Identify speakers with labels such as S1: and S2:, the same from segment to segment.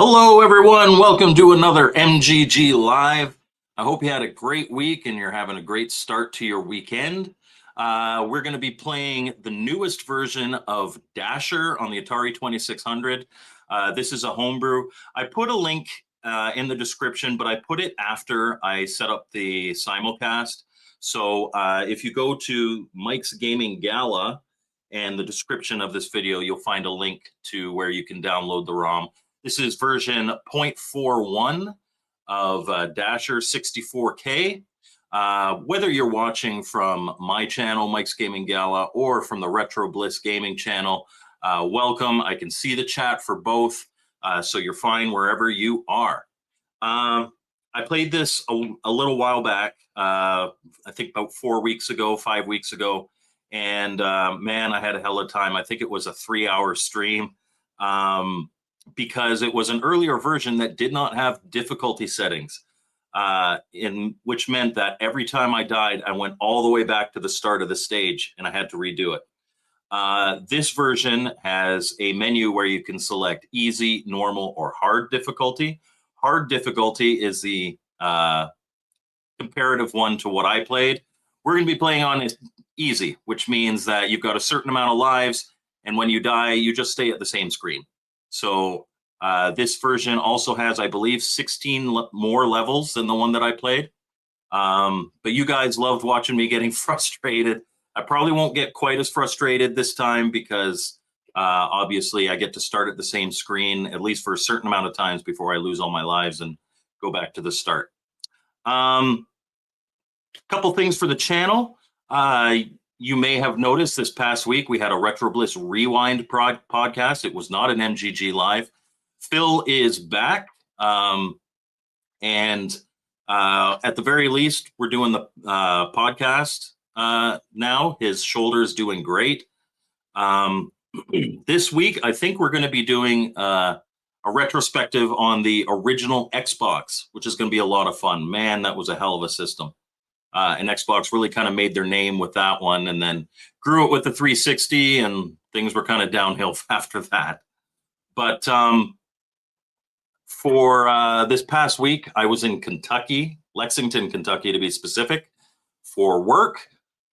S1: Hello, everyone. Welcome to another MGG Live. I hope you had a great week and you're having a great start to your weekend. We're going to be playing the newest version of Dasher on the Atari 2600. This is a homebrew. I put a link in the description, but I put it after I set up the simulcast. So if you go to Mike's Gaming Gala and the description of this video, you'll find a link to where you can download the ROM. This is version 0.41 of Dasher 64K. Whether you're watching from my channel, Mike's Gaming Gala, or from the Retro Bliss Gaming channel, welcome. I can see the chat for both, so you're fine wherever you are. I played this a little while back, I think about 4 weeks ago, 5 weeks ago, and man, I had a hell of a time. I think it was a 3-hour stream. Because it was an earlier version that did not have difficulty settings, which meant that every time I died, I went all the way back to the start of the stage and I had to redo it. This version has a menu where you can select easy, normal, or hard difficulty. Hard difficulty is the comparative one to what I played. We're going to be playing on easy, which means that you've got a certain amount of lives, and when you die, you just stay at the same screen. So this version also has, I believe, 16 more levels than the one that I played. But you guys loved watching me getting frustrated. I probably won't get quite as frustrated this time because obviously I get to start at the same screen, at least for a certain amount of times before I lose all my lives and go back to the start. Couple things for the channel. You may have noticed this past week, we had a Retro Bliss Rewind podcast. It was not an MGG Live. Phil is back. And at the very least, we're doing the podcast now. His shoulder's doing great. This week, I think we're going to be doing a retrospective on the original Xbox, which is going to be a lot of fun. Man, that was a hell of a system. And Xbox really kind of made their name with that one and then grew it with the 360 and things were kind of downhill after that. But for this past week, I was in Kentucky, Lexington, Kentucky to be specific, for work.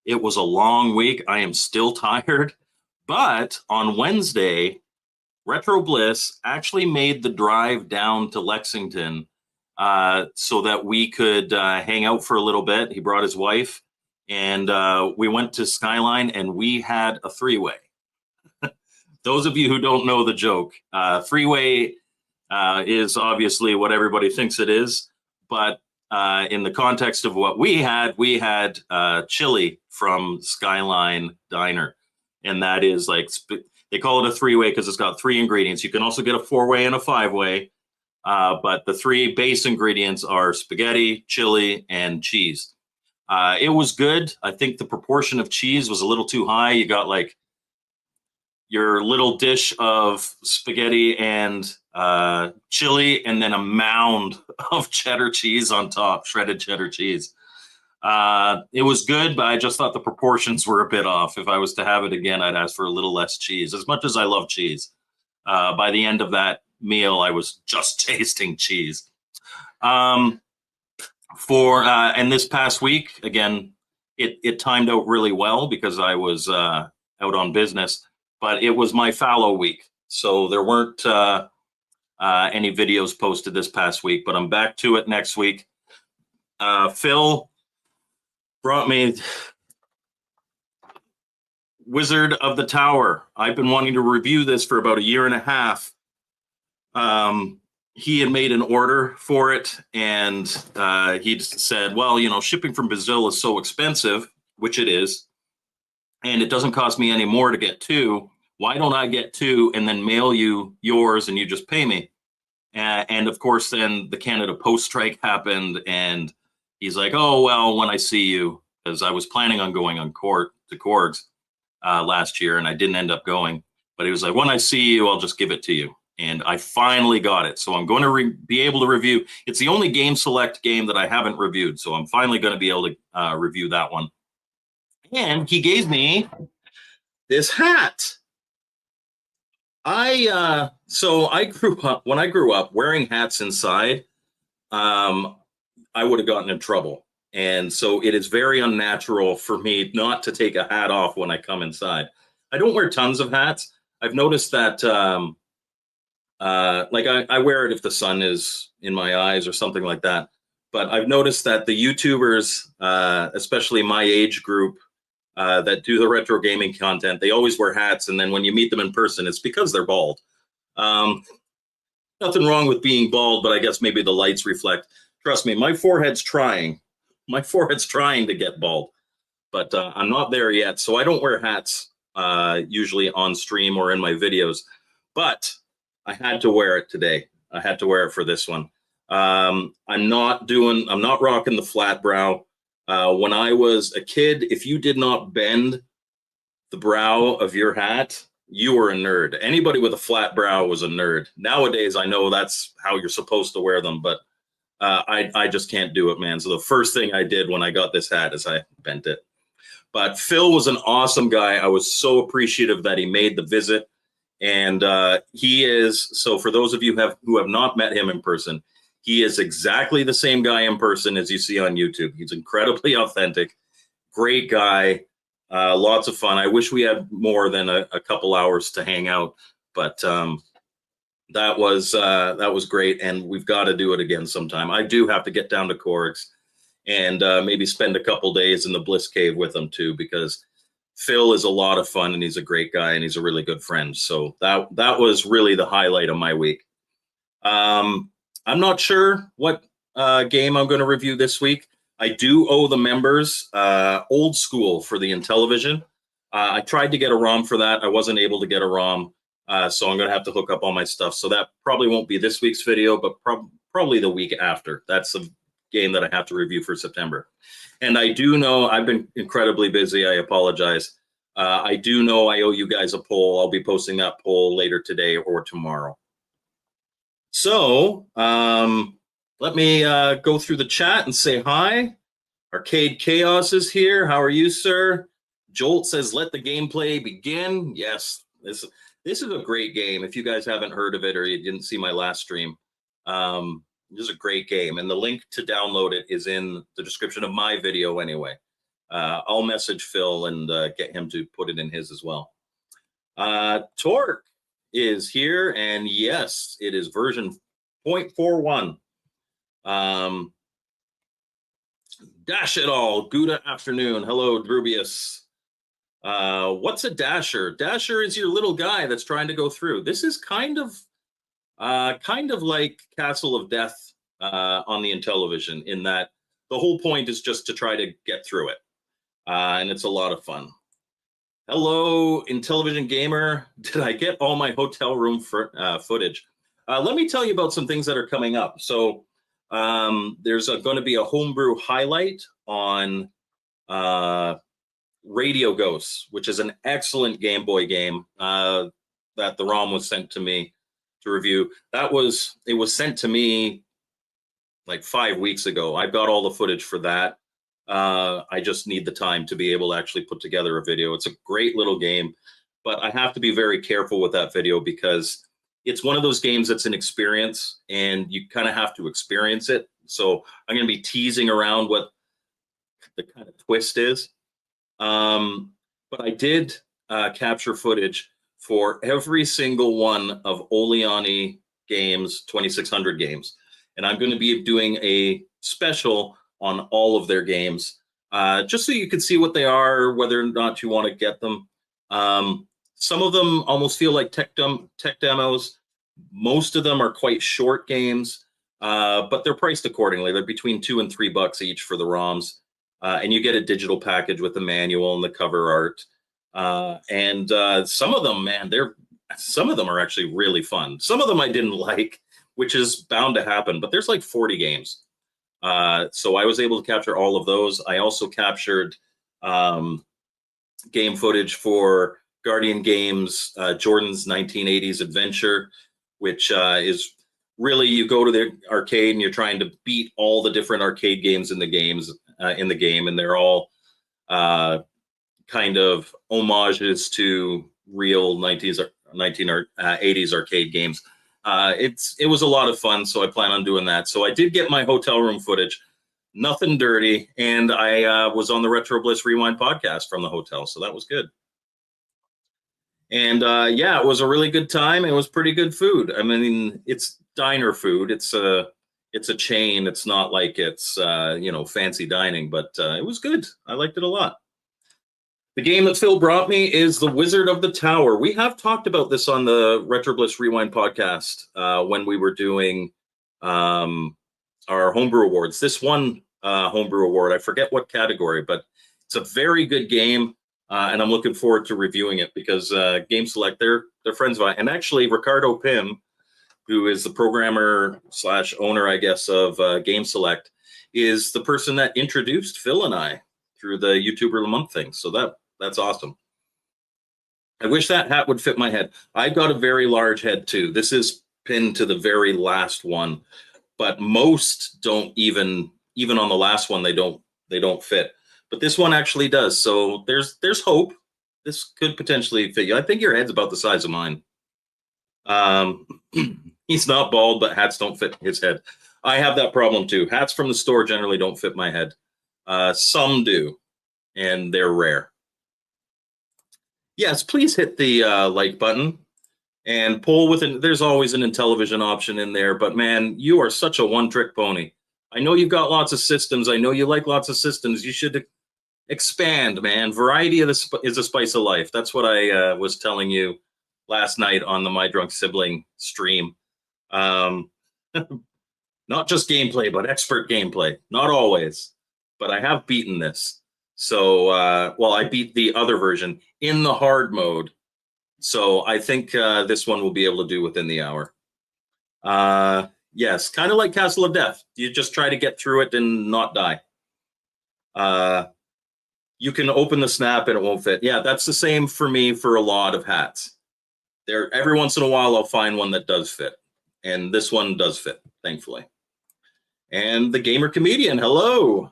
S1: It was a long week. I am still tired. But on Wednesday, Retro Bliss actually made the drive down to Lexington so that we could hang out for a little bit. He brought his wife, and we went to Skyline, and we had a three-way. Those of you who don't know the joke, three-way is obviously what everybody thinks it is, but in the context of what we had chili from Skyline Diner, and that is like, they call it a three-way because it's got 3 ingredients. You can also get a 4-way and a 5-way. But the 3 base ingredients are spaghetti, chili, and cheese. It was good. I think the proportion of cheese was a little too high. You got like your little dish of spaghetti and chili, and then a mound of cheddar cheese on top, shredded cheddar cheese. It was good, but I just thought the proportions were a bit off. If I was to have it again, I'd ask for a little less cheese, as much as I love cheese. By the end of that meal, I was just tasting cheese. And this past week, again, it timed out really well because I was out on business, but it was my fallow week. So there weren't any videos posted this past week, but I'm back to it next week. Phil brought me Wizard of the Tower. I've been wanting to review this for about 1.5 years. He had made an order for it, and he said, well, you know, shipping from Brazil is so expensive, which it is, and it doesn't cost me any more to get 2. Why don't I get 2 and then mail you yours and you just pay me? And of course, then the Canada Post strike happened, and he's like, oh, well, when I see you, because I was planning on going on to Korg's last year, and I didn't end up going. But he was like, when I see you, I'll just give it to you. And I finally got it. So I'm going to be able to review. It's the only Game Select game that I haven't reviewed. So I'm finally going to be able to review that one. And he gave me this hat. So I grew up, when I grew up wearing hats inside, um, I would have gotten in trouble. And so it is very unnatural for me not to take a hat off when I come inside. I don't wear tons of hats. I've noticed that, like I wear it if the sun is in my eyes or something like that. But I've noticed that the YouTubers, especially my age group, that do the retro gaming content, they always wear hats. And then when you meet them in person, it's because they're bald. Um, Nothing wrong with being bald, but I guess maybe the lights reflect. Trust me, my forehead's trying. My forehead's trying to get bald, but I'm not there yet. So I don't wear hats usually on stream or in my videos, but I had to wear it today. I had to wear it for this one. I'm not rocking the flat brow. When I was a kid, if you did not bend the brow of your hat, you were a nerd. Anybody with a flat brow was a nerd. Nowadays, I know that's how you're supposed to wear them, but I just can't do it, man. So the first thing I did when I got this hat is I bent it. But Phil was an awesome guy. I was so appreciative that he made the visit. And he is, so for those of you who have not met him in person, he is exactly the same guy in person as you see on YouTube. He's incredibly authentic, great guy, lots of fun. I wish we had more than a couple hours to hang out, but that was great, and we've got to do it again sometime. I do have to get down to Corks and maybe spend a couple days in the Bliss Cave with him too, because Phil is a lot of fun and he's a great guy and he's a really good friend. So that was really the highlight of my week. I'm not sure what game I'm going to review this week. I do owe the members Old School for the Intellivision. I tried to get a ROM for that. I wasn't able to get a ROM. So I'm going to have to hook up all my stuff. So that probably won't be this week's video, but probably the week after. That's a game that I have to review for September. And I do know I've been incredibly busy. I apologize. I do know I owe you guys a poll. I'll be posting that poll later today or tomorrow. So let me go through the chat and say hi. Arcade Chaos is here. How are you, sir? Jolt says, let the gameplay begin. Yes, this is a great game. If you guys haven't heard of it or you didn't see my last stream, this is a great game. And the link to download it is in the description of my video anyway. I'll message Phil and get him to put it in his as well. Torque is here. And yes, it is version 0.41. Dash it all. Good afternoon. Hello, Drubius. What's a dasher? Dasher is your little guy that's trying to go through. This is kind of like Castle of Death on the Intellivision, in that the whole point is just to try to get through it, and it's a lot of fun. Hello, Intellivision gamer. Did I get all my hotel room footage? Let me tell you about some things that are coming up. So there's going to be a homebrew highlight on Radio Ghosts, which is an excellent Game Boy game that the ROM was sent to me to review. It was sent to me like 5 weeks ago. I've got all the footage for that. I just need the time to be able to actually put together a video. It's a great little game, but I have to be very careful with that video because it's one of those games that's an experience and you kind of have to experience it. So I'm going to be teasing around what the kind of twist is. But I did capture footage for every single one of Oleani Games 2600 games. And I'm going to be doing a special on all of their games, just so you can see what they are, whether or not you want to get them. Some of them almost feel like tech demos. Most of them are quite short games, but they're priced accordingly. They're between $2 and $3 each for the ROMs. And you get a digital package with the manual and the cover art. And some of them, man, some of them are actually really fun. Some of them I didn't like, which is bound to happen, but there's like 40 games. So I was able to capture all of those. I also captured game footage for Guardian Games, Jordan's 1980s Adventure, which is really, you go to the arcade and you're trying to beat all the different arcade games in the game, and they're all kind of homages to real 1980s 1980s arcade games. It was a lot of fun, so I plan on doing that. So I did get my hotel room footage, nothing dirty, and I was on the Retro Bliss Rewind podcast from the hotel, so that was good. And yeah, it was a really good time. It was pretty good food. I mean, it's diner food. It's a chain. It's not like it's fancy dining, but it was good. I liked it a lot. The game that Phil brought me is The Wizard of the Tower. We have talked about this on the Retro Bliss Rewind podcast when we were doing our homebrew awards. This one homebrew award, I forget what category, but it's a very good game, and I'm looking forward to reviewing it because Game Select, they're friends of mine. And actually, Ricardo Pim, who is the programmer / owner, I guess, of Game Select, is the person that introduced Phil and I through the YouTuber of the Month thing. So that's awesome. I wish that hat would fit my head. I've got a very large head too. This is pinned to the very last one, but most don't even on the last one, they don't fit. But this one actually does. So there's hope. This could potentially fit you. I think your head's about the size of mine. He's not bald, but hats don't fit his head. I have that problem too. Hats from the store generally don't fit my head. Some do, and they're rare. Yes, please hit the like button and pull with it. There's always an intellivision option in there, but man, you are such a one-trick pony. I know you've got lots of systems. I know you like lots of systems. You should expand, man. Variety is a spice of life. That's what I was telling you last night on the My Drunk Sibling stream. Not just gameplay, but expert gameplay. Not always, but I have beaten this. So, I beat the other version in the hard mode. So I think this one will be able to do within the hour. Yes, kind of like Castle of Death. You just try to get through it and not die. You can open the snap and it won't fit. Yeah, that's the same for me for a lot of hats. Every once in a while, I'll find one that does fit. And this one does fit, thankfully. And the Gamer Comedian, hello.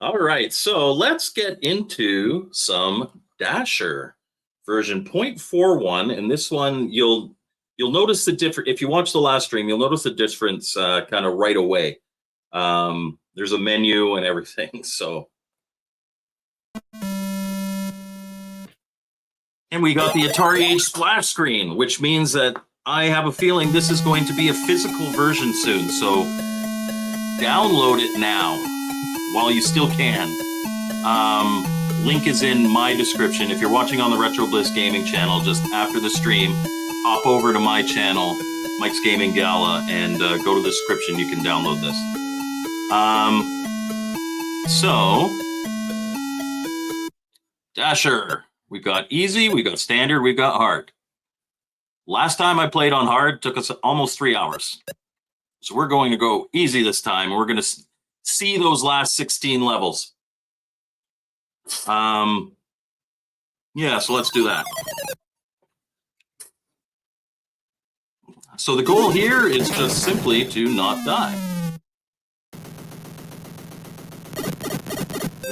S1: All right, so let's get into some Dasher version 0.41, and this one you'll notice the difference. If you watch the last stream, you'll notice the difference kind of right away. There's a menu and everything. So, and we got the Atari Age splash screen, which means that I have a feeling this is going to be a physical version soon. So download it now while you still can. Link is in my description. If you're watching on the Retro Bliss Gaming channel, just after the stream, hop over to my channel, Mike's Gaming Gala, and go to the description. You can download this. So, Dasher. We've got easy, we've got standard, we've got hard. Last time I played on hard, it took us almost 3 hours. So we're going to go easy this time. We're going to see those last 16 levels. Yeah, so let's do that. So the goal here is just simply to not die.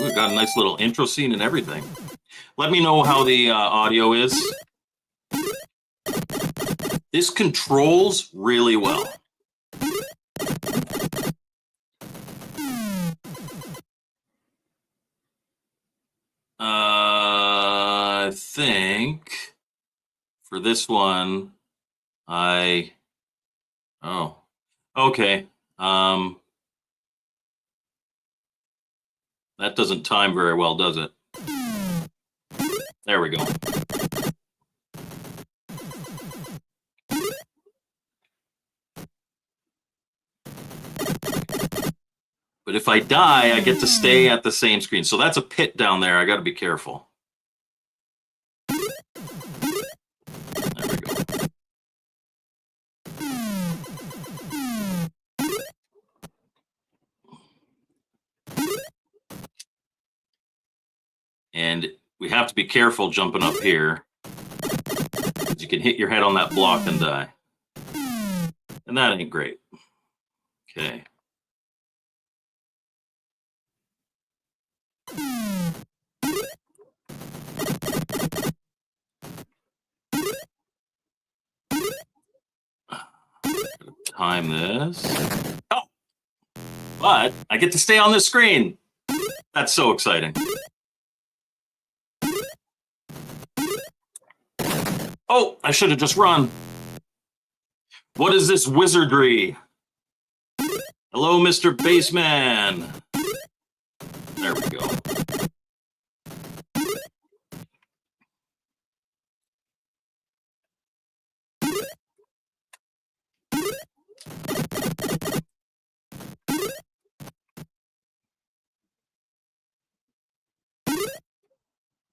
S1: We've got a nice little intro scene and everything. Let me know how the audio is. This controls really well. I think for this one, okay. That doesn't time very well, does it? There we go. But if I die, I get to stay at the same screen. So that's a pit down there. I got to be careful. There we go. And we have to be careful jumping up here, because you can hit your head on that block and die. And that ain't great. Okay. time this. Oh, but I get to stay on this screen. That's so exciting. Oh, I should have just run. What is this wizardry? Hello, Mr. Baseman. There we go.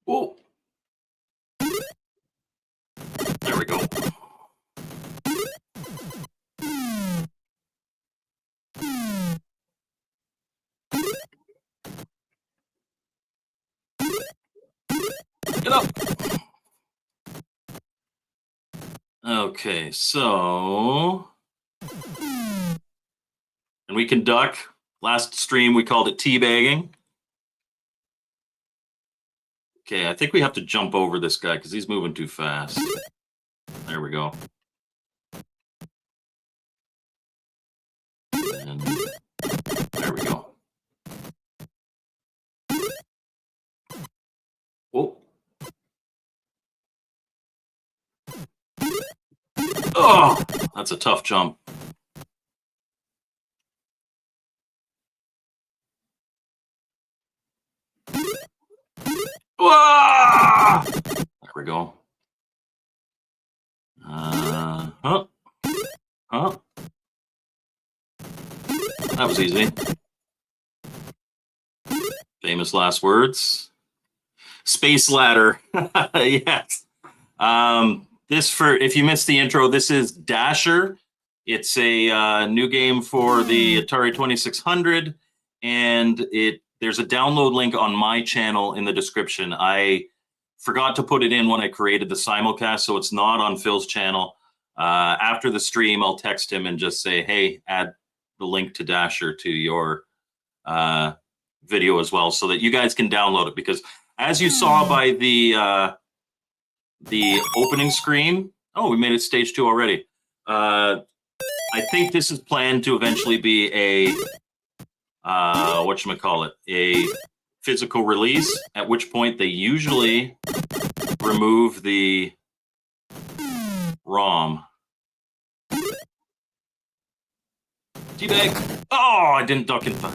S1: Whoa. There we go. Get up. Okay, so... And we can duck. Last stream, we called it teabagging. Okay, I think we have to jump over this guy because he's moving too fast. There we go. And there we go. Whoa. Oh, that's a tough jump. Whoa! There we go. Huh? That was easy. Famous last words. Space ladder. Yes. This if you missed the intro, this is Dasher. It's a new game for the Atari 2600, and there's a download link on my channel in the description. I forgot to put it in when I created the simulcast, so it's not on Phil's channel. After the stream, I'll text him and just say, hey, add the link to Dasher to your video as well, so that you guys can download it. Because as you saw by the opening screen, oh, we made it stage 2 already. I think this is planned to eventually be a whatchamacallit, a physical release, at which point they usually remove the ROM. Teabag! Oh, I didn't duck in time.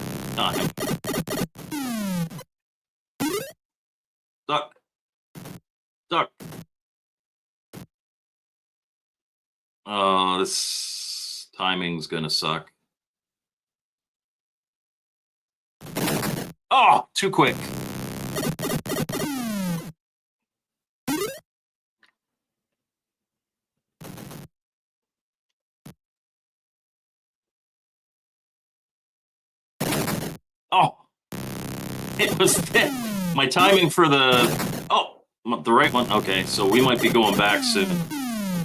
S1: Duck. Duck. Oh, this timing's gonna suck. Oh, too quick. Oh, it was thick. My timing for the right one. Okay, so we might be going back soon.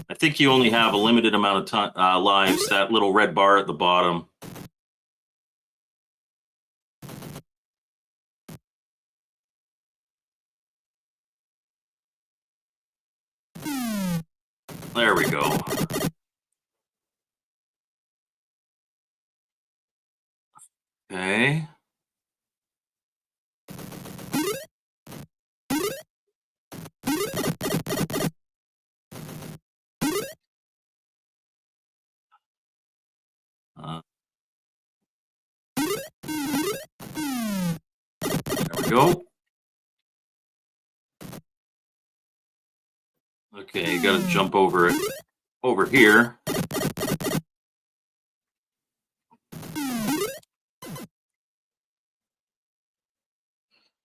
S1: I think you only have a limited amount of lives, that little red bar at the bottom. There we go. Okay. There we go. Okay, you gotta jump over it. Over here.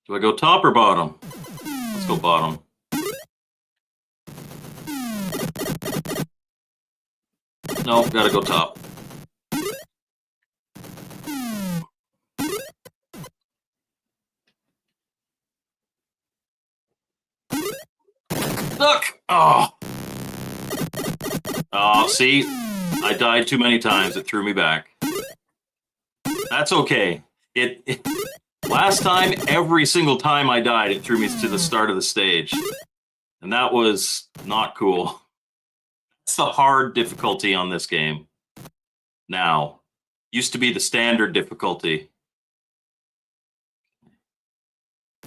S1: Do I go top or bottom? Let's go bottom. No, gotta go top. Look! Oh! Oh, see? I died too many times. It threw me back. That's okay. Last time, every single time I died, it threw me to the start of the stage. And that was not cool. That's the hard difficulty on this game. now. Used to be the standard difficulty.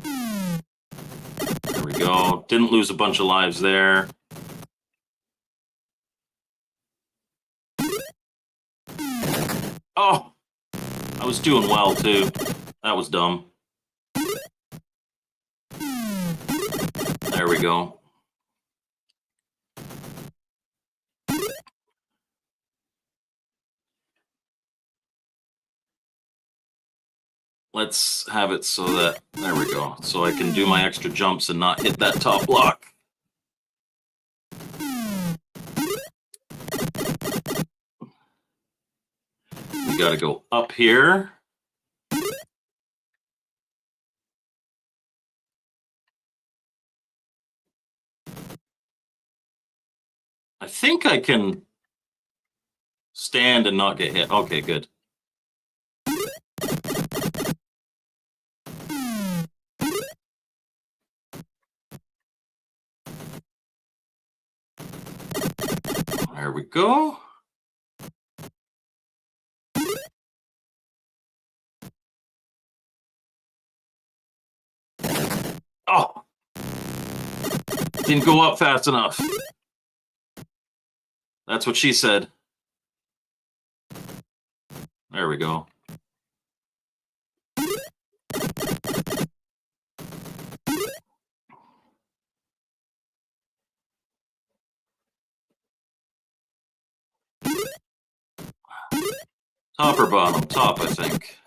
S1: There we go. Didn't lose a bunch of lives there. Oh, I was doing well too. That was dumb. There we go. Let's have it so that, there we go. So I can do my extra jumps and not hit that top block. We gotta go up here. I think I can stand and not get hit. Okay, good. There we go. Oh, didn't go up fast enough. That's what she said. There we go. Top or bottom? Top, I think.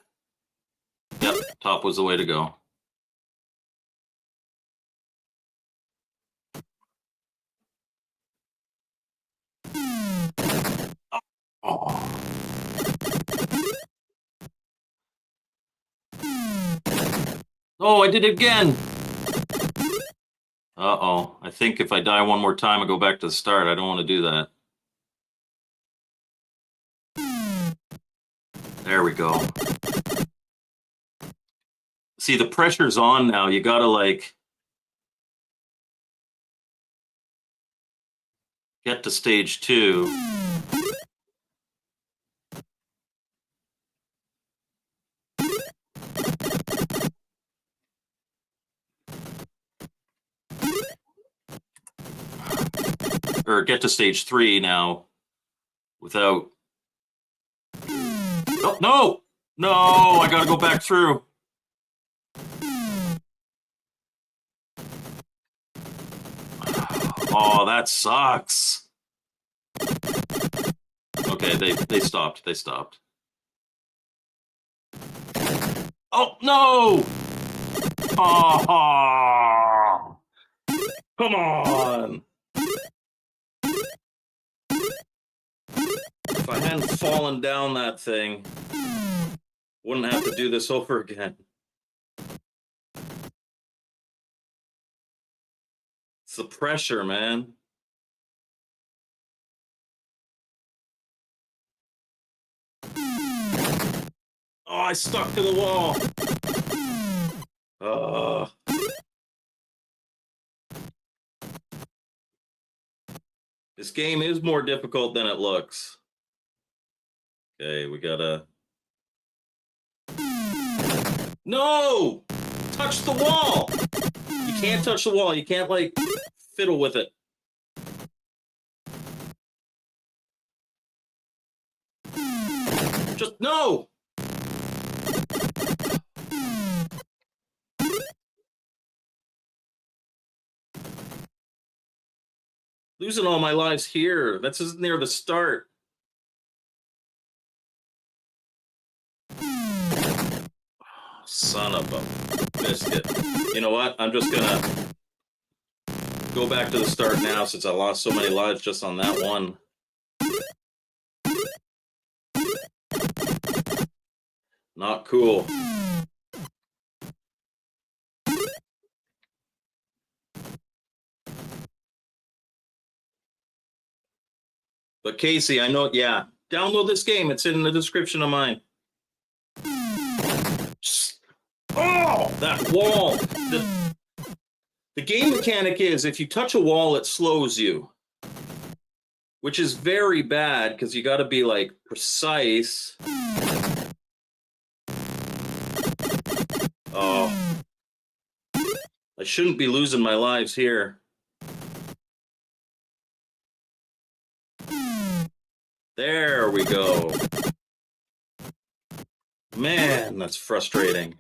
S1: Yep, top was the way to go. Oh. Oh, I did it again. Uh-oh. I think if I die one more time, I go back to the start. I don't want to do that. There we go. See, the pressure's on now. You gotta, like, get to stage 2. Or get to stage 3 now without... Oh, no! No, I gotta go back through. Oh, that sucks. Okay, they stopped. They stopped. Oh, no! Oh, come on! If I hadn't fallen down that thing, wouldn't have to do this over again. It's the pressure, man. Oh, I stuck to the wall. This game is more difficult than it looks. Okay, we gotta... No! Touch the wall! You can't touch the wall. You can't, like, fiddle with it. Just, no! Losing all my lives here. That's just near the start. Oh, son of a biscuit. You know what? I'm just gonna go back to the start now since I lost so many lives just on that one. Not cool. But Casey, I know, yeah, download this game. It's in the description of mine. Oh, that wall. The game mechanic is if you touch a wall, it slows you, which is very bad because you got to be like precise. Oh, I shouldn't be losing my lives here. There we go. Man, that's frustrating.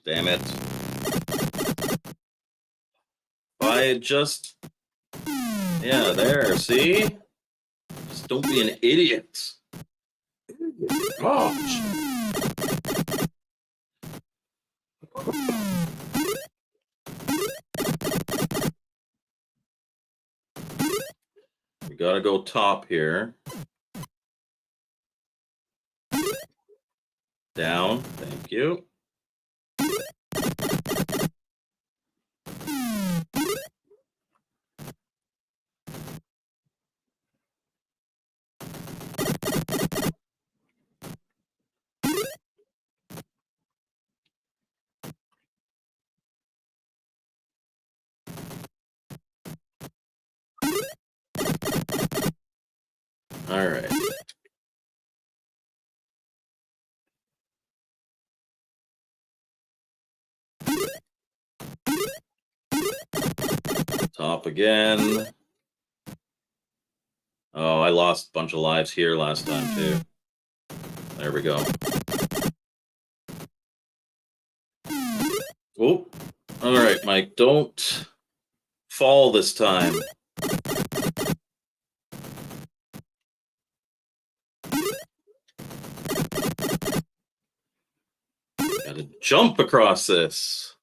S1: Damn it. I just... Yeah, there, see? Just don't be an idiot. Gosh. We gotta go top here. Down, thank you. All right. Top again. Oh, I lost a bunch of lives here last time too. There we go. Oh, all right, Mike, don't fall this time. Gotta jump across this.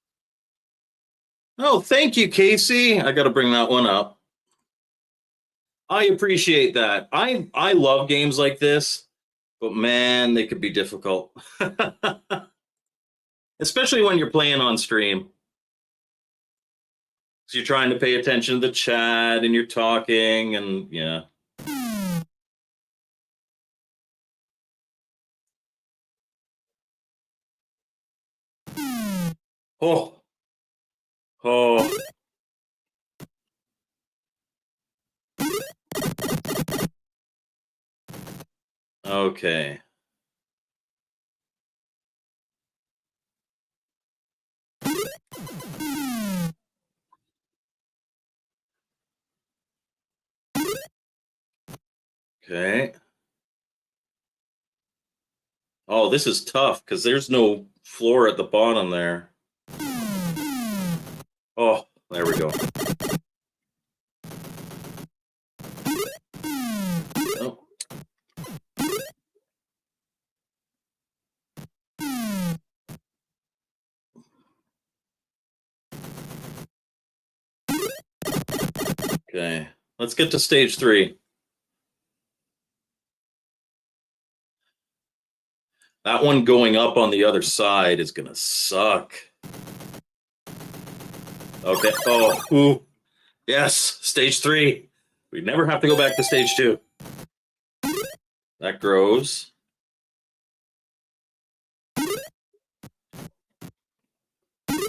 S1: Oh, thank you, Casey. I gotta bring that one up. I appreciate that. I love games like this, but man, they could be difficult. Especially when you're playing on stream. So you're trying to pay attention to the chat and you're talking and yeah. Oh. Oh. Okay. Okay. Oh, this is tough because there's no floor at the bottom there. Oh, there we go. Oh. Okay, let's get to stage 3. That one going up on the other side is gonna suck. Okay. Oh, ooh. Yes, stage 3. We never have to go back to stage 2. That grows.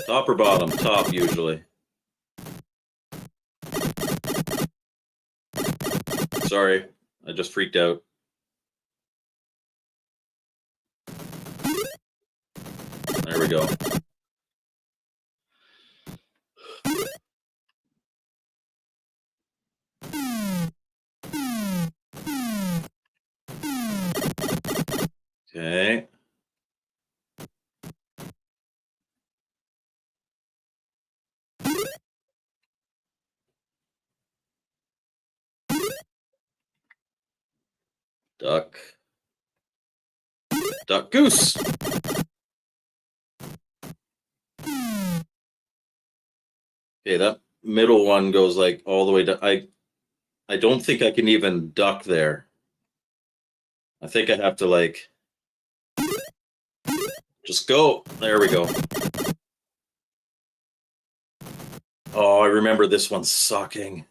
S1: Top or bottom? Top, usually. Sorry, I just freaked out. There we go. Okay. Duck. Duck, goose. Okay, that middle one goes like all the way to... I don't think I can even duck there. I think I have to like just go. There we go. Oh, I remember this one sucking.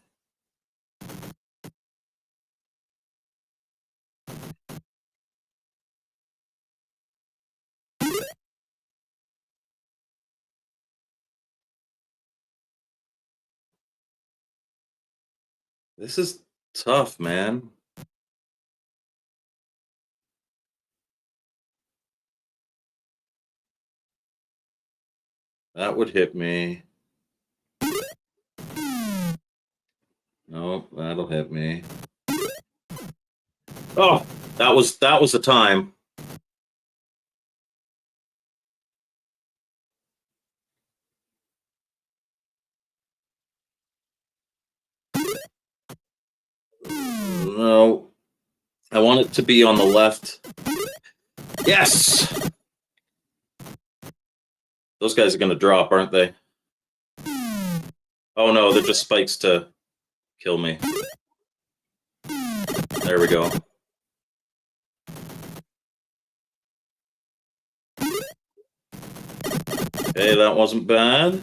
S1: This is Tough, man. That would hit me. Nope, that'll hit me. Oh, that was the time. No, I want it to be on the left. Yes! Those guys are going to drop, aren't they? Oh no, they're just spikes to kill me. There we go. Okay, that wasn't bad.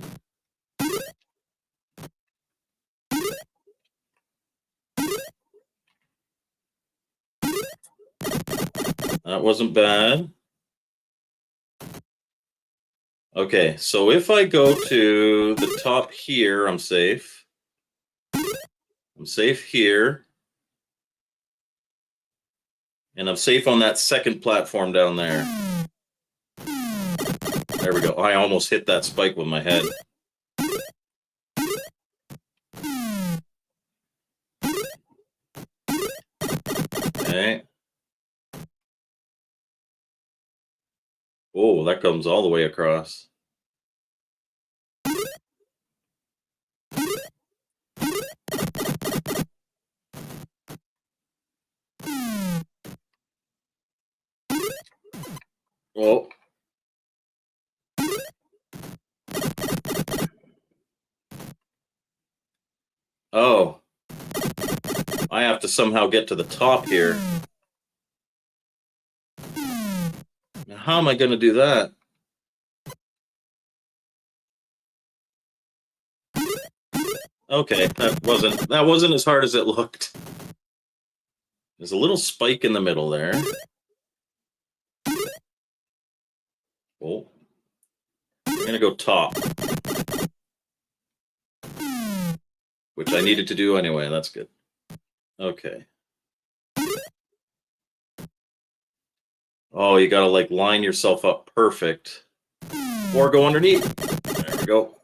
S1: That wasn't bad. Okay, so if I go to the top here, I'm safe. I'm safe here. And I'm safe on that second platform down there. There we go. I almost hit that spike with my head. Okay. Oh, that comes all the way across. Oh. Oh. I have to somehow get to the top here. Now, how am I going to do that? Okay, that wasn't as hard as it looked. There's a little spike in the middle there. Oh. I'm going to go top. Which I needed to do anyway. That's good. Okay. Oh, you got to like line yourself up perfect. Or go underneath. There we go.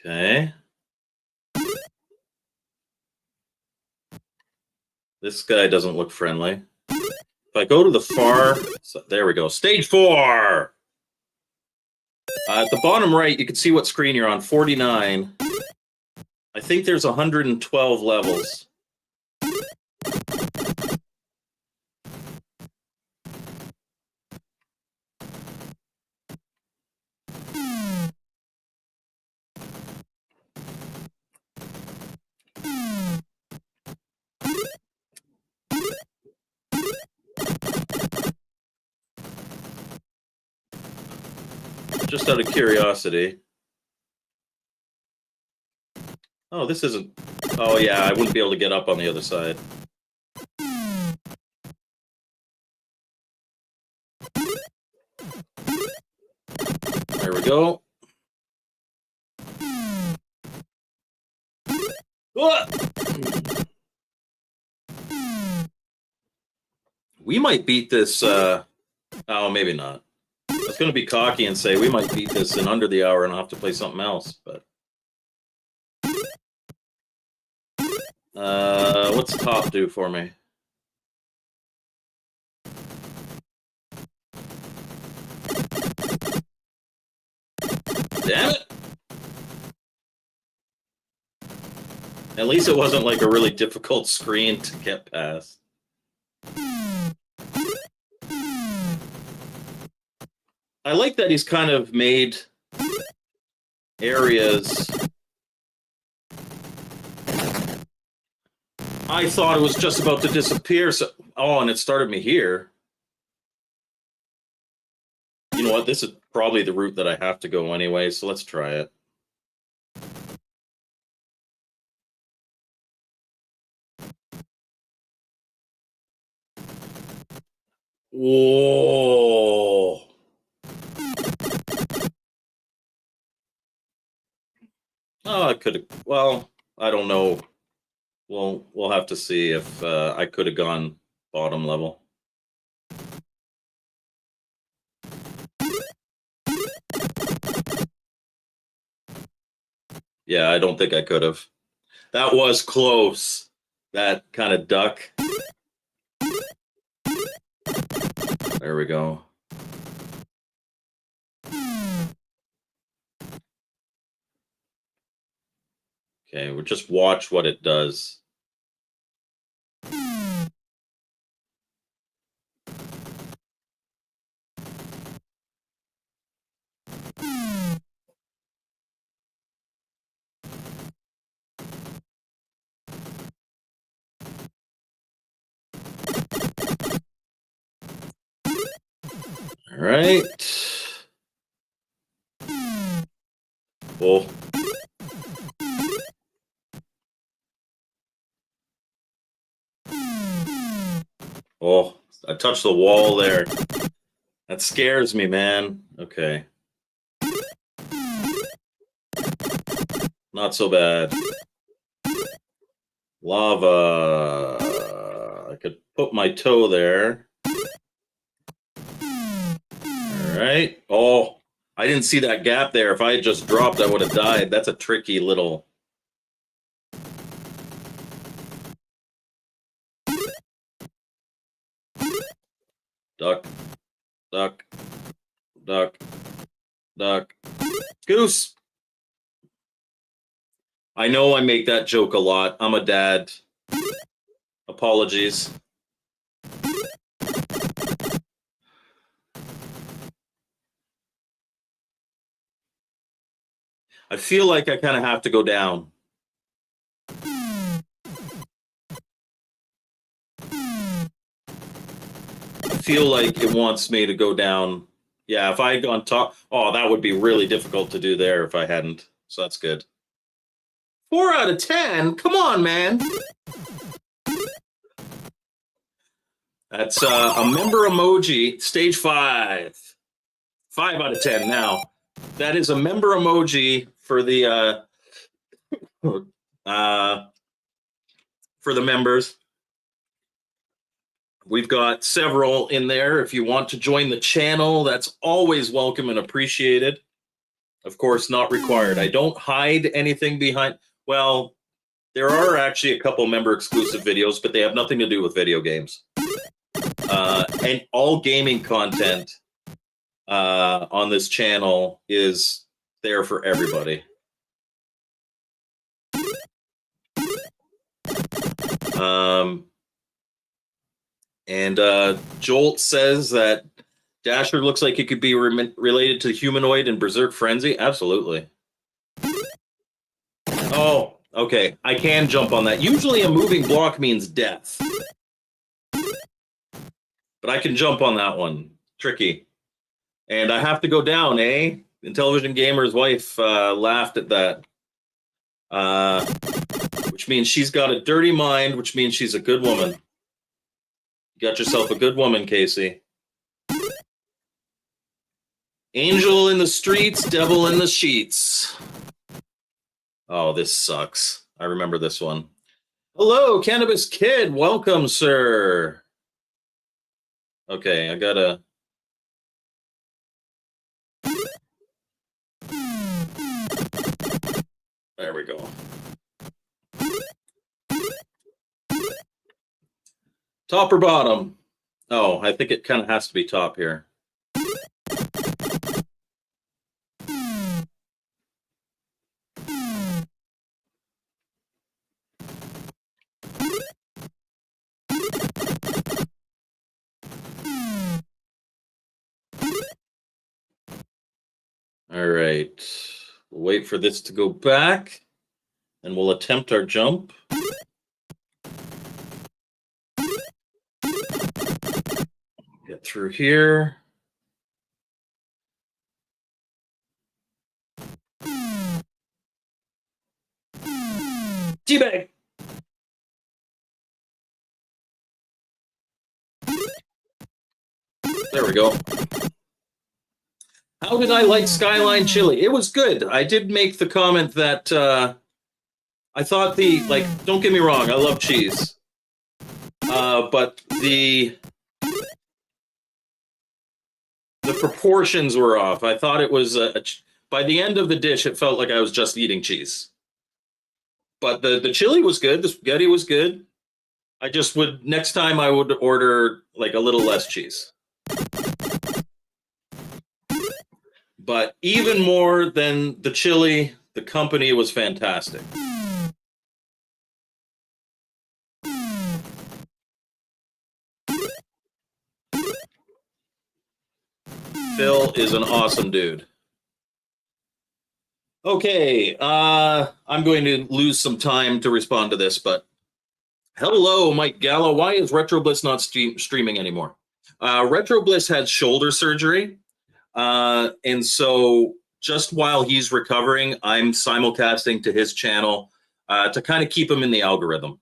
S1: Okay. This guy doesn't look friendly. If I go to the far, there we go. Stage 4. At the bottom right, you can see what screen you're on. 49. I think there's 112 levels. Just out of curiosity. Oh, this isn't... Oh, yeah, I wouldn't be able to get up on the other side. There we go. We might beat this... Oh, maybe not. I was going to be cocky and say we might beat this in under the hour and I'll have to play something else, but... what's top do for me? Damn it! At least it wasn't like a really difficult screen to get past. I like that he's kind of made areas... I thought it was just about to disappear, so... Oh, and it started me here. You know what? This is probably the route that I have to go anyway, so let's try it. Whoa. Oh, I could have. Well, I don't know. We'll have to see if I could have gone bottom level. Yeah, I don't think I could have. That was close. That kind of duck. There we go. Okay, we'll just watch what it does. All right. Oh. Oh, I touched the wall there. That scares me, man. Okay. Not so bad. Lava. I could put my toe there. All right. Oh, I didn't see that gap there. If I had just dropped, I would have died. That's a tricky little... Duck. Duck. Duck. Duck. Goose. I know I make that joke a lot. I'm a dad. Apologies. I feel like I kind of have to go down. I feel like it wants me to go down. Yeah, if I had gone top, oh, that would be really difficult to do there if I hadn't. So that's good. 4 out of 10? Come on, man. That's a member emoji, stage 5. 5 out of 10 now. That is a member emoji for the members. We've got several in there. If you want to join the channel, that's always welcome and appreciated. Of course, not required. I don't hide anything behind. Well, there are actually a couple member exclusive videos, but they have nothing to do with video games. And all gaming content on this channel is there for everybody. And Jolt says that Dasher looks like it could be related to Humanoid and Berserk Frenzy. Absolutely. Oh, okay. I can jump on that. Usually a moving block means death. But I can jump on that one. Tricky. And I have to go down, eh? Intellivision Gamer's wife laughed at that. Which means she's got a dirty mind, which means she's a good woman. You got yourself a good woman, Casey. Angel in the streets, devil in the sheets. Oh, this sucks. I remember this one. Hello, Cannabis Kid. Welcome, sir. Okay, I gotta... There we go. Top or bottom? Oh, I think it kind of has to be top here. All right. We'll wait for this to go back, and we'll attempt our jump. Get through here. Teabag! There we go. How did I like Skyline chili? It was good. I did make the comment that I thought don't get me wrong, I love cheese. But the proportions were off. I thought it was by the end of the dish, it felt like I was just eating cheese. But the chili was good. The spaghetti was good. I just would next time I would order like a little less cheese. But even more than the chili, the company was fantastic. Phil is an awesome dude. Okay, I'm going to lose some time to respond to this, but hello, Mike Gala. Why is Retro Bliss not streaming anymore? Retro Bliss had shoulder surgery, and so just while he's recovering, I'm simulcasting to his channel to kind of keep him in the algorithm.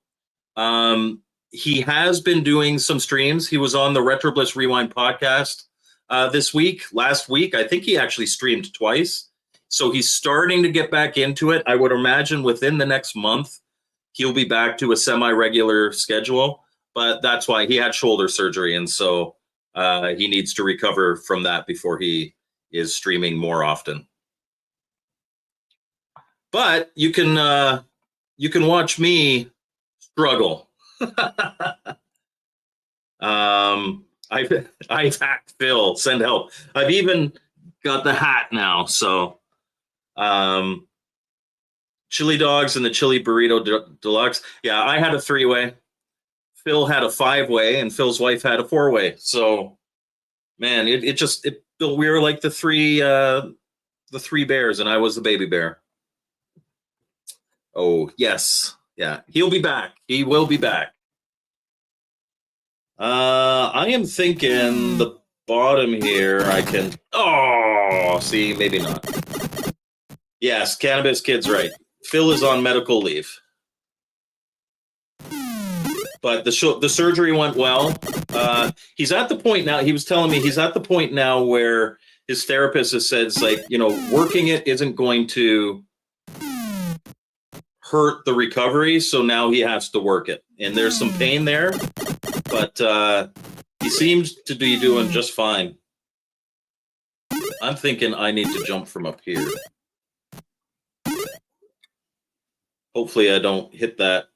S1: He has been doing some streams. He was on the Retro Bliss Rewind podcast this week. Last week, I think he actually streamed twice. So he's starting to get back into it. I would imagine within the next month, he'll be back to a semi-regular schedule. But that's why he had shoulder surgery. And so he needs to recover from that before he is streaming more often. But you can watch me struggle. I've hacked Phil. Send help. I've even got the hat now. So chili dogs and the chili burrito deluxe. Yeah, I had a 3-way. Phil had a 5-way, and Phil's wife had a 4-way. So, man, we were like the three bears, and I was the baby bear. Oh yes, yeah, he'll be back. He will be back. I am thinking the bottom here. I can. Oh, see, maybe not. Yes, Cannabis Kid's right. Phil is on medical leave. But the surgery went well. He's at the point now. He was telling me he's at the point now where his therapist has said, it's like, working it isn't going to hurt the recovery. So now he has to work it. And there's some pain there, but he seems to be doing just fine. I'm thinking I need to jump from up here. Hopefully I don't hit that.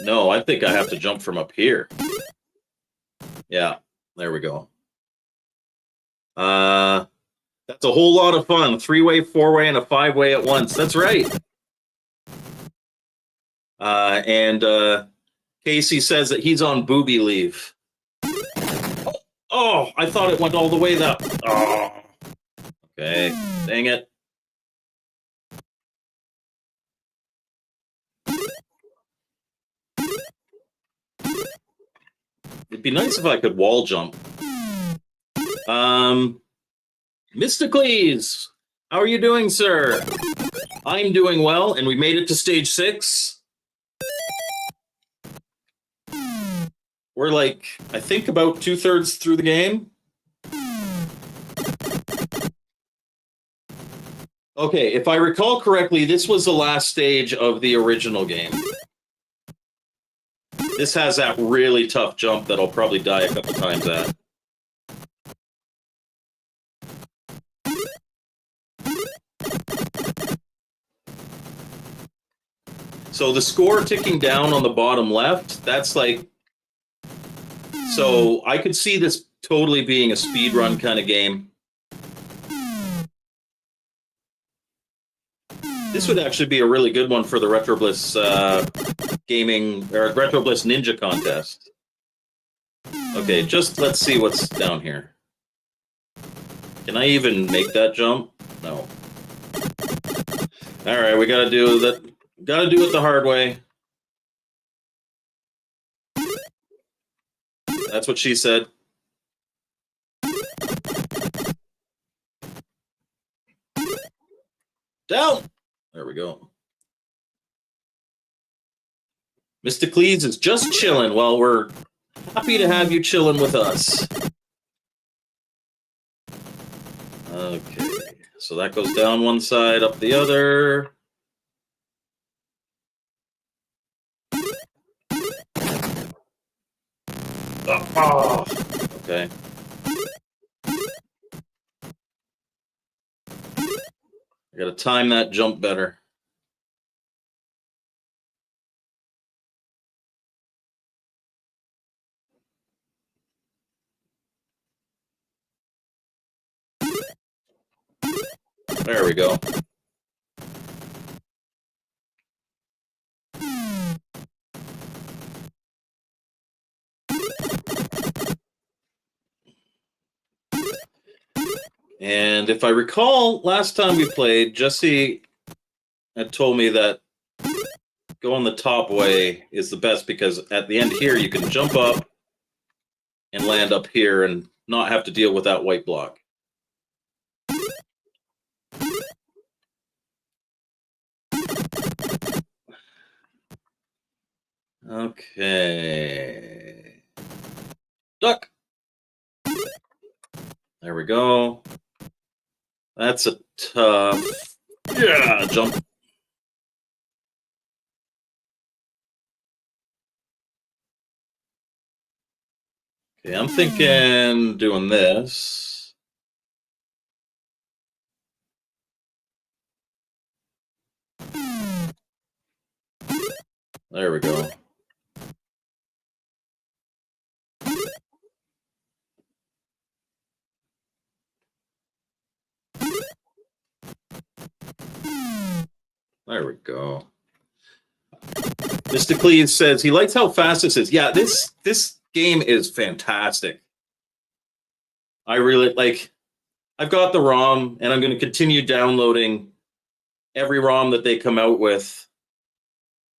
S1: No, I think I have to jump from up here. Yeah, there we go. That's a whole lot of fun. 3-way, 4-way, and a 5-way at once. That's right. And Casey says that he's on booby leave. Oh, I thought it went all the way up. Oh, okay. Dang it. It'd be nice if I could wall jump. Mysticles, how are you doing, sir? I'm doing well, and we made it to stage 6. We're like, I think about 2/3 through the game. Okay, if I recall correctly, this was the last stage of the original game. This has that really tough jump that I'll probably die a couple times at. So the score ticking down on the bottom left, that's like... So I could see this totally being a speedrun kind of game. This would actually be a really good one for the Retro Bliss gaming, or Retro Bliss Ninja contest. Okay, just let's see what's down here. Can I even make that jump? No. All right, we gotta do that. Gotta do it the hard way. That's what she said. Down. There we go. Mr. Cleves is just chilling. Well, we're happy to have you chilling with us. Okay, so that goes down one side, up the other. Oh, okay. I gotta time that jump better. There we go. And if I recall, last time we played, Jesse had told me that going the top way is the best because at the end here, you can jump up and land up here and not have to deal with that white block. Okay. Duck. There we go. That's a tough, jump. Okay, I'm thinking doing this. There we go. There we go. Mr. Cleves says he likes how fast this is. Yeah, this game is fantastic. I really like. I've got the ROM, and I'm going to continue downloading every ROM that they come out with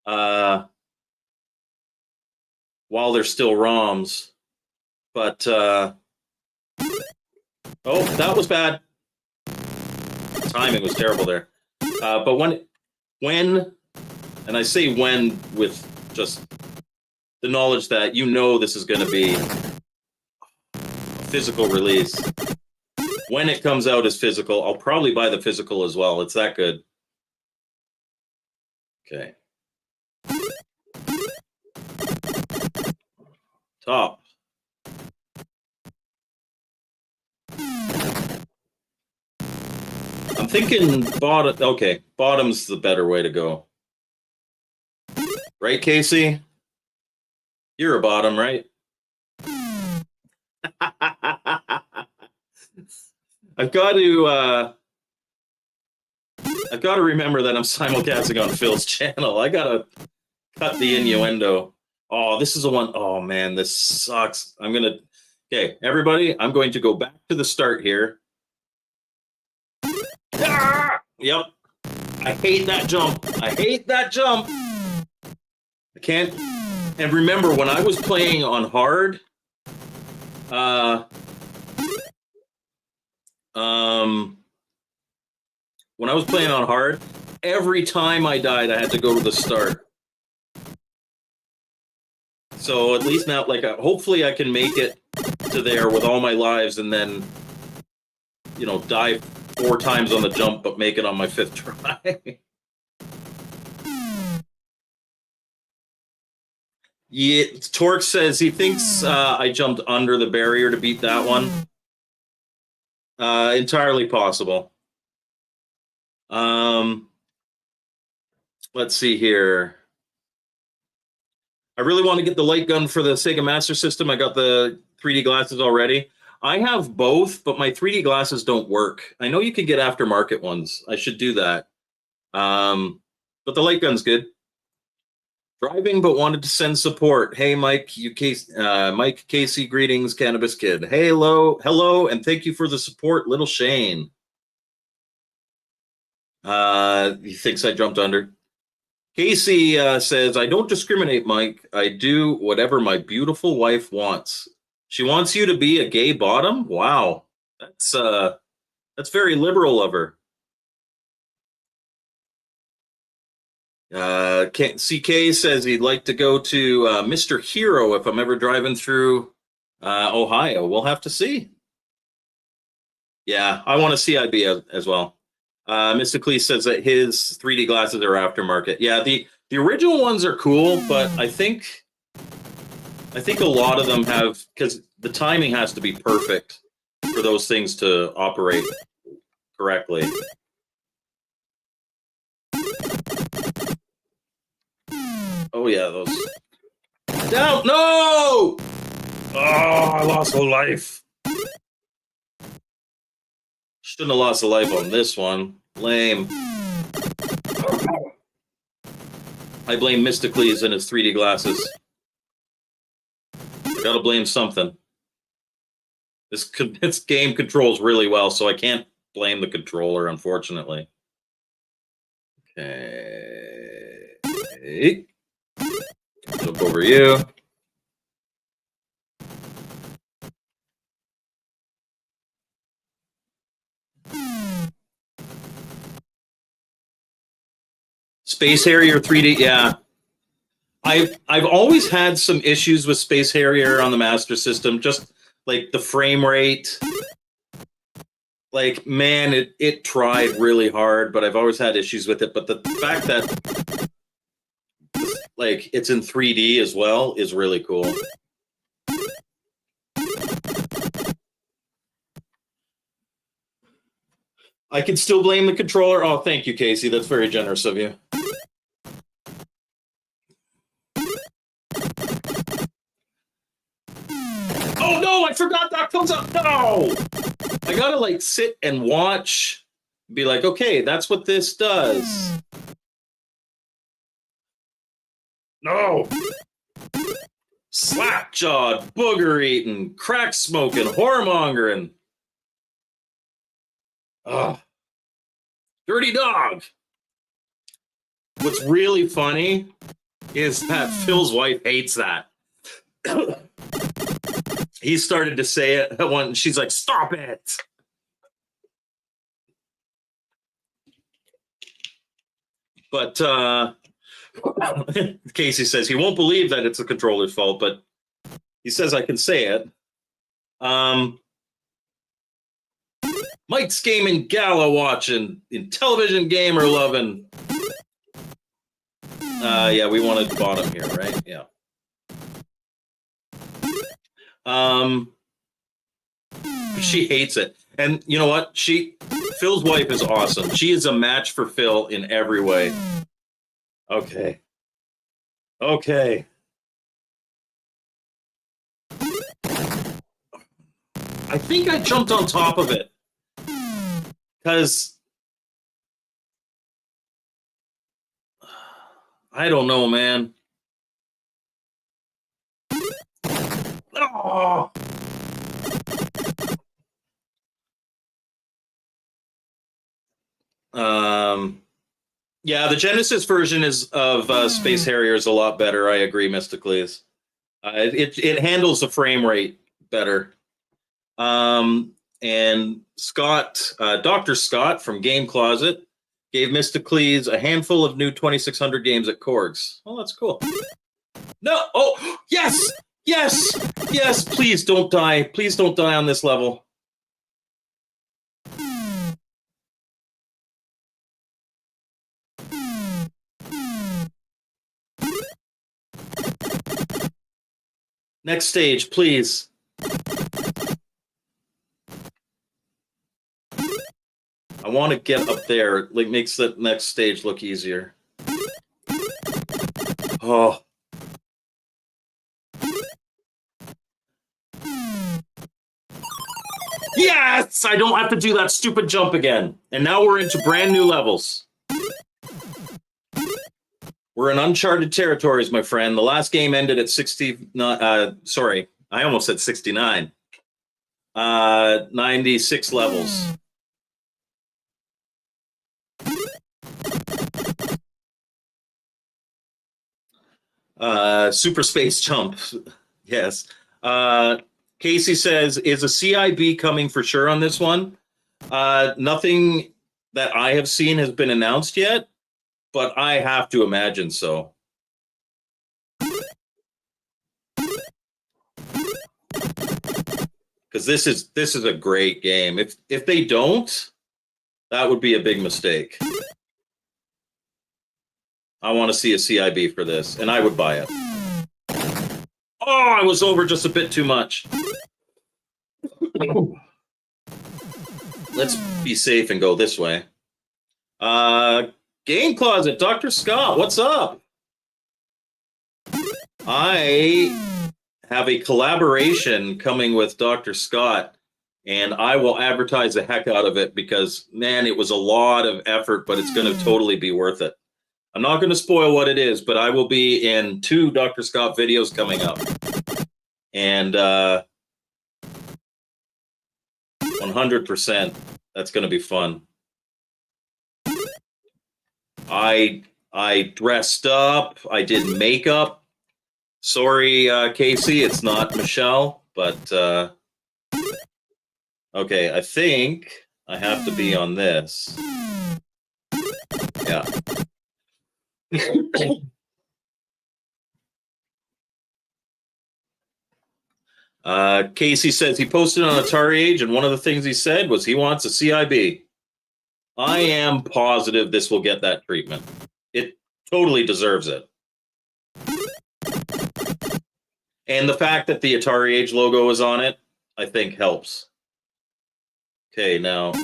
S1: while they're still ROMs. But oh, that was bad. Timing was terrible there. But when, and I say when with just the knowledge that you know this is going to be a physical release. When it comes out as physical, I'll probably buy the physical as well. It's that good. Okay. Top. I'm thinking bottom. Okay, bottom's the better way to go. Right, Casey? You're a bottom, right? I've got to remember that I'm simulcasting on Phil's channel. I gotta cut the innuendo. Oh, this is a one. Oh man, this sucks. Okay, everybody, I'm going to go back to the start here. Ah! Yep. I hate that jump. I hate that jump. I can't. And remember, when I was playing on hard, when I was playing on hard, every time I died, I had to go to the start. So at least now, like, hopefully I can make it to there with all my lives and then, die 4 times on the jump, but make it on my 5th try. Yeah, Torque says he thinks I jumped under the barrier to beat that one. Entirely possible. Let's see here. I really want to get the light gun for the Sega Master System. I got the 3D glasses already. I have both, but my 3D glasses don't work. I know you can get aftermarket ones. I should do that. But the light gun's good. Driving, but wanted to send support. Hey, Mike, Mike Casey, greetings, Cannabis Kid. Hey, hello, and thank you for the support, Little Shane. He thinks I jumped under. Casey says, I don't discriminate, Mike. I do whatever my beautiful wife wants. She wants you to be a gay bottom? Wow. That's very liberal of her. CK says he'd like to go to Mr. Hero if I'm ever driving through Ohio. We'll have to see. Yeah, I want a CIB as well. Mr. Clee says that his 3D glasses are aftermarket. Yeah, the original ones are cool, but I think a lot of them have, because the timing has to be perfect for those things to operate correctly. Oh yeah, those. Down! No! Oh, I lost a life. Shouldn't have lost a life on this one. Lame. I blame Mysticles and his 3D glasses. I gotta blame something. This game controls really well, so I can't blame the controller, unfortunately. Okay. Jump over you. Space Harrier 3D, yeah. I've always had some issues with Space Harrier on the Master System, just like the frame rate. Like, man, it tried really hard, but I've always had issues with it. But the fact that like it's in 3D as well is really cool. I can still blame the controller. Oh, thank you, Casey. That's very generous of you. Oh no, I forgot that comes up. No! I gotta like sit and watch, be like, okay, that's what this does. No! Slap-jawed, booger-eating, crack-smoking, whoremongering. Ugh. Dirty dog. What's really funny is that Phil's wife hates that. He started to say it when she's like, stop it. But Casey says he won't believe that it's the controller's fault, but he says I can say it. Mike's Gaming Gala watching, intellivision gamer loving. Yeah, we wanted bottom here, right? Yeah. She hates it. And you know what? Phil's wife is awesome. She is a match for Phil in every way. Okay. Okay. I think I jumped on top of it. Because I don't know, man. Oh! Yeah, the Genesis version of Space Harrier is a lot better. I agree, Mysticles. It handles the frame rate better. And Scott, Dr. Scott from Game Closet, gave Mysticles a handful of new 2600 games at Korg's. Oh, that's cool. No! Oh, yes! Yes! Yes! Please don't die. Please don't die on this level. Next stage, please. I want to get up there. It like, makes the next stage look easier. Oh. Yes! I don't have to do that stupid jump again. And now we're into brand new levels. We're in uncharted territories, my friend. The last game ended at 60. Sorry, I almost said 69. 96 levels. Super space jump. Yes. Casey says, is a CIB coming for sure on this one? Nothing that I have seen has been announced yet, but I have to imagine so. because this is a great game. If they don't, that would be a big mistake. I want to see a CIB for this, and I would buy it. Oh, I was over just a bit too much. Let's be safe and go this way. Game Closet, Dr. Scott, what's up? I have a collaboration coming with Dr. Scott, and I will advertise the heck out of it because, man, it was a lot of effort, but it's going to totally be worth it. I'm not going to spoil what it is, but I will be in 2 Dr. Scott videos coming up. And 100%, that's going to be fun. I dressed up. I did makeup. Sorry, Casey, it's not Michelle, but okay, I think I have to be on this. Yeah. Casey says he posted on Atari Age, and one of the things he said was he wants a CIB. I am positive this will get that treatment. It totally deserves it. And the fact that the Atari Age logo is on it, I think helps. Okay, now,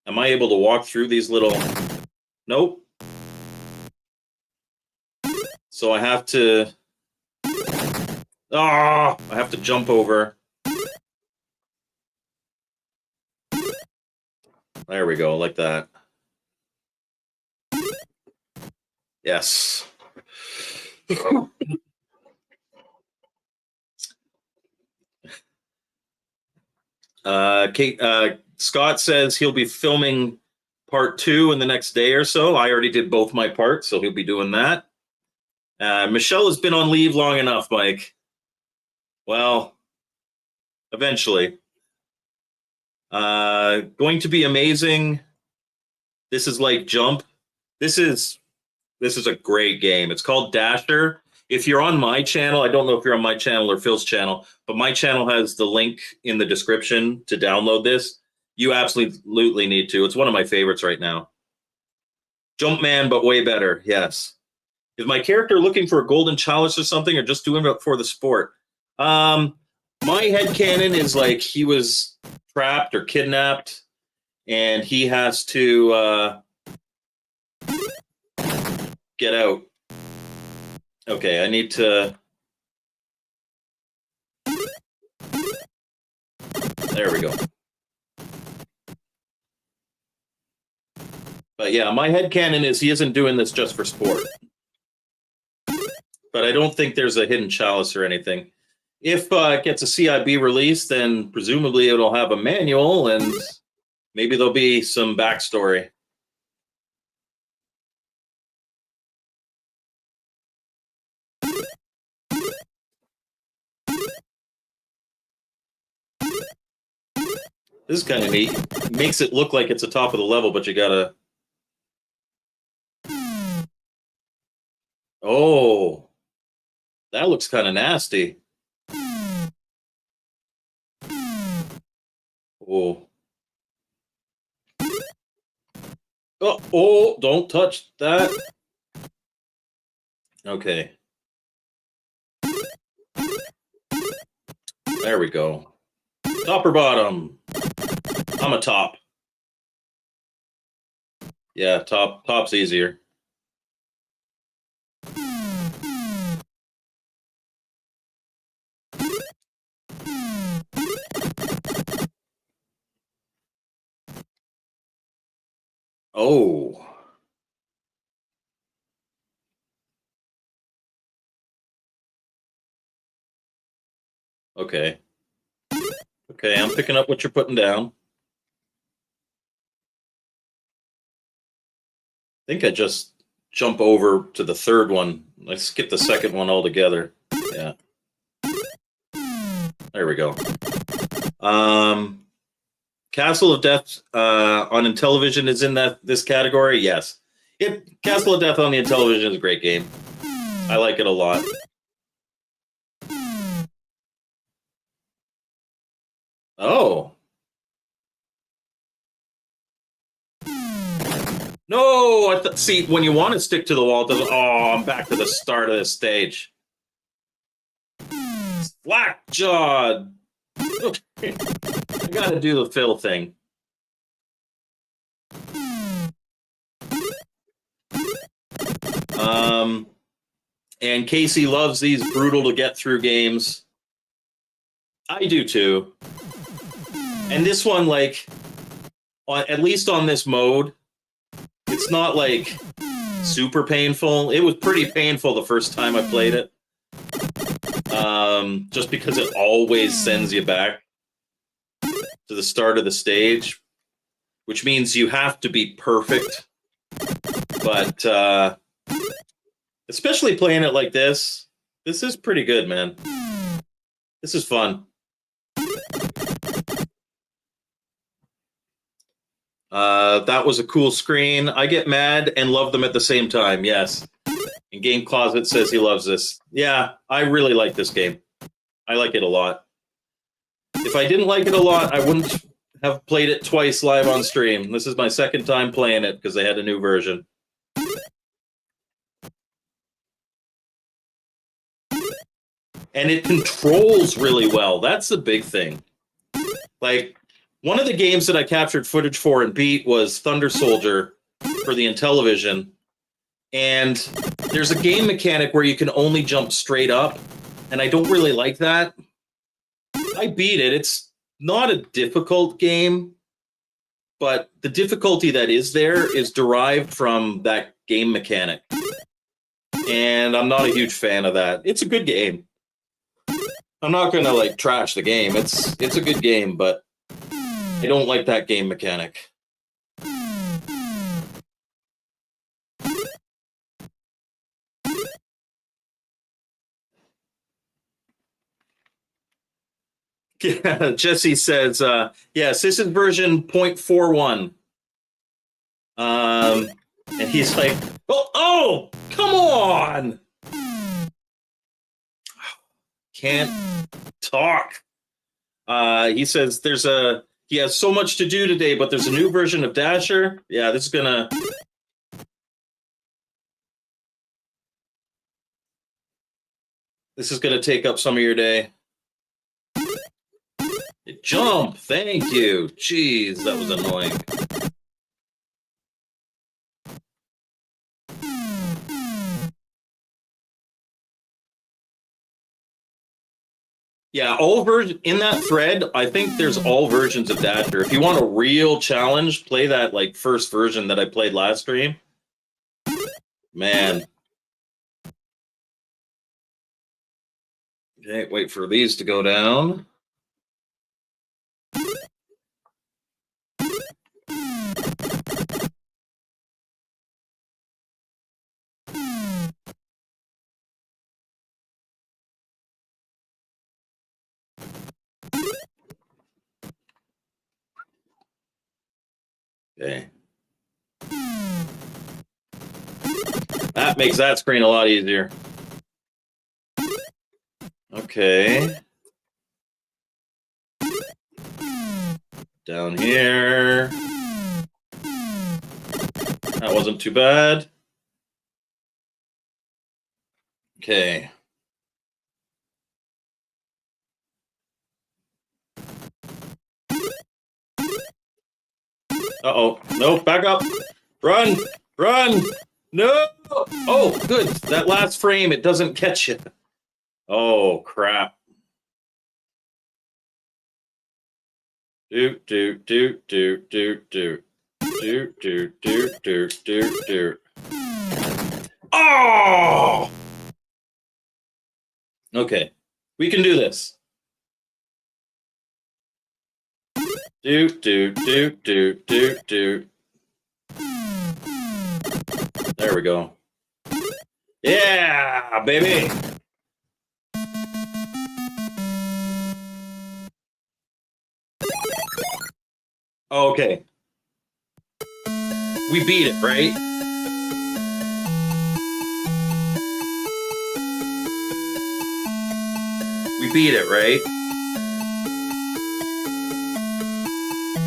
S1: am I able to walk through these little... Nope. So I have to... I have to jump over. There we go, like that. Yes. Scott says he'll be filming part 2 in the next day or so. I already did both my parts, so he'll be doing that. Michelle has been on leave long enough, Mike. Well, eventually. Going to be amazing. This is like Jump. This is a great game. It's called Dasher. If you're on my channel, I don't know if you're on my channel or Phil's channel, but my channel has the link in the description to download this. You absolutely need to. It's one of my favorites right now. Jumpman, but way better. Yes. Is my character looking for a golden chalice or something, or just doing it for the sport? My headcanon is like he was trapped or kidnapped, and he has to get out. Okay, I need to... There we go. But yeah, my headcanon is he isn't doing this just for sport. But I don't think there's a hidden chalice or anything. If it gets a CIB release, then presumably it'll have a manual, and maybe there'll be some backstory. This is kind of neat. It makes it look like it's the top of the level, but you gotta... Oh, that looks kind of nasty. Oh. Oh, don't touch that. Okay. There we go. Top or bottom? I'm a top. Yeah, top's easier. Oh. Okay. Okay, I'm picking up what you're putting down. I think I just jump over to the third one. I skip the second one altogether. Yeah. There we go. Castle of Death on Intellivision is in this category. Yes. Castle of Death on the Intellivision is a great game. I like it a lot. Oh. No, see, when you want to stick to the wall, it doesn't. Oh, I'm back to the start of this stage. Slackjawed. Okay. I gotta do the fill thing. And Casey loves these brutal to get through games. I do too. And this one, like, at least on this mode, it's not like super painful. It was pretty painful the first time I played it. Just because it always sends you back to the start of the stage, which means you have to be perfect. But especially playing it like this is pretty good, man. This is fun. That was a cool screen. I get mad and love them at the same time, yes. And Game Closet says he loves this. Yeah, I really like this game. I like it a lot. If I didn't like it a lot, I wouldn't have played it twice live on stream. This is my second time playing it because they had a new version. And it controls really well. That's the big thing. Like, one of the games that I captured footage for and beat was Thunder Soldier for the Intellivision. And there's a game mechanic where you can only jump straight up, and I don't really like that. I beat it. It's not a difficult game, but the difficulty that is there is derived from that game mechanic. And I'm not a huge fan of that. It's a good game. I'm not going to, like, trash the game. It's a good game, but I don't like that game mechanic. Yeah, Jesse says, yes, this is version 0.41. And he's like, oh, come on! Can't talk. He says he has so much to do today, but there's a new version of Dasher. Yeah, this is gonna take up some of your day. Jump, thank you. Jeez, that was annoying. Yeah, all versions in that thread. I think there's all versions of Dasher. If you want a real challenge, play that like first version that I played last stream. Man. Okay, wait for these to go down. Okay. That makes that screen a lot easier. Okay. Down here. That wasn't too bad. Okay. Uh-oh. No, back up. Run! Run! No! Oh, good. That last frame, it doesn't catch you. Oh, crap. Do, do, do, do, do, do. Do, do, do, do, do, do. Oh! Okay. We can do this. Do, do, do, do, do, do. There we go. Yeah, baby! Okay. We beat it, right? We beat it, right?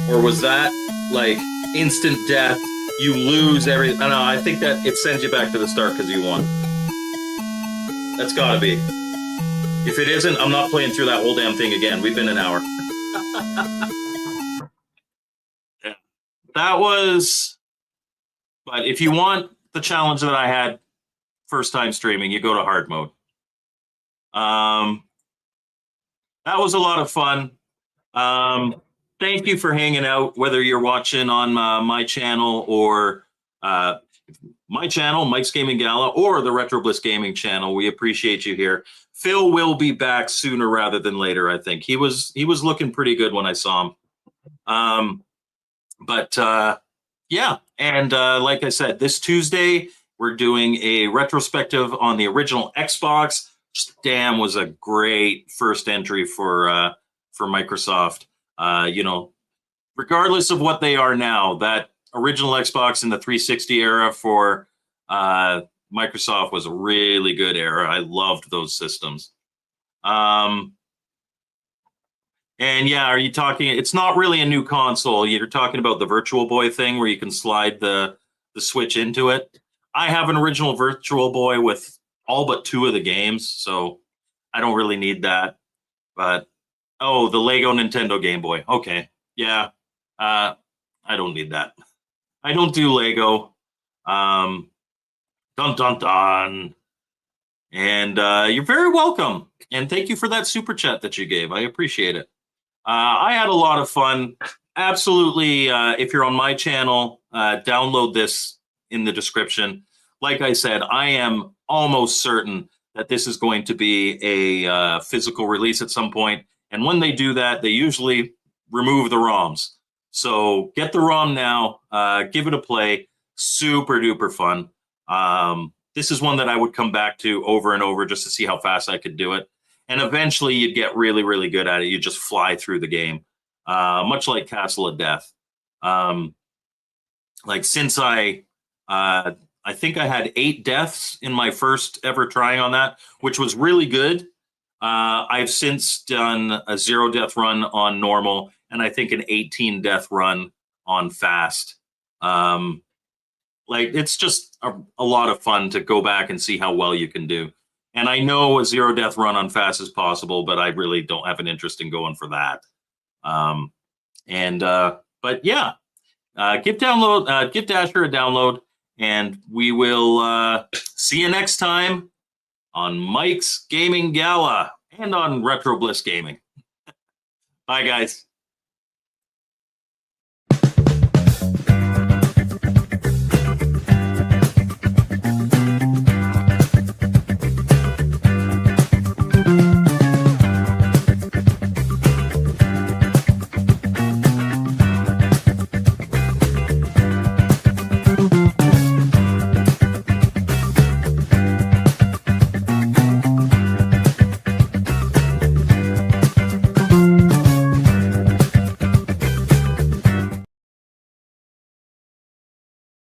S1: Or was that like instant death? You lose everything. I don't know. I think that it sends you back to the start because you won. That's gotta be. If it isn't, I'm not playing through that whole damn thing again. We've been an hour. Yeah. That was. But if you want the challenge that I had first time streaming, you go to hard mode. That was a lot of fun. Thank you for hanging out, whether you're watching on my channel or my channel, Mike's Gaming Gala, or the Retro Bliss Gaming channel. We appreciate you here. Phil will be back sooner rather than later, I think. He was looking pretty good when I saw him. Yeah, and like I said, this Tuesday, we're doing a retrospective on the original Xbox. Damn, was a great first entry for Microsoft. You know, regardless of what they are now, that original Xbox in the 360 era for Microsoft was a really good era. I loved those systems. And yeah, are you talking? It's not really a new console. You're talking about the Virtual Boy thing where you can slide the Switch into it. I have an original Virtual Boy with all but 2 of the games, so I don't really need that. But oh, the Lego Nintendo Game Boy. Okay, yeah, I don't need that. I don't do Lego. Dun dun dun. And you're very welcome. And thank you for that super chat that you gave. I appreciate it. I had a lot of fun. Absolutely. If you're on my channel, download this in the description. Like I said, I am almost certain that this is going to be a physical release at some point. And when they do that, they usually remove the ROMs. So get the ROM now. Give it a play. Super duper fun. This is one that I would come back to over and over just to see how fast I could do it. And eventually you'd get really, really good at it. You just fly through the game, much like Castle of Death. Like since I think I had 8 deaths in my first ever trying on that, which was really good. I've since done a 0 death run on normal, and I think an 18 death run on fast. Like it's just a lot of fun to go back and see how well you can do. And I know a 0 death run on fast is possible, but I really don't have an interest in going for that. But yeah, give Dasher a download, and we will see you next time on Mike's Gaming Gala and on Retro Bliss Gaming. Bye, guys.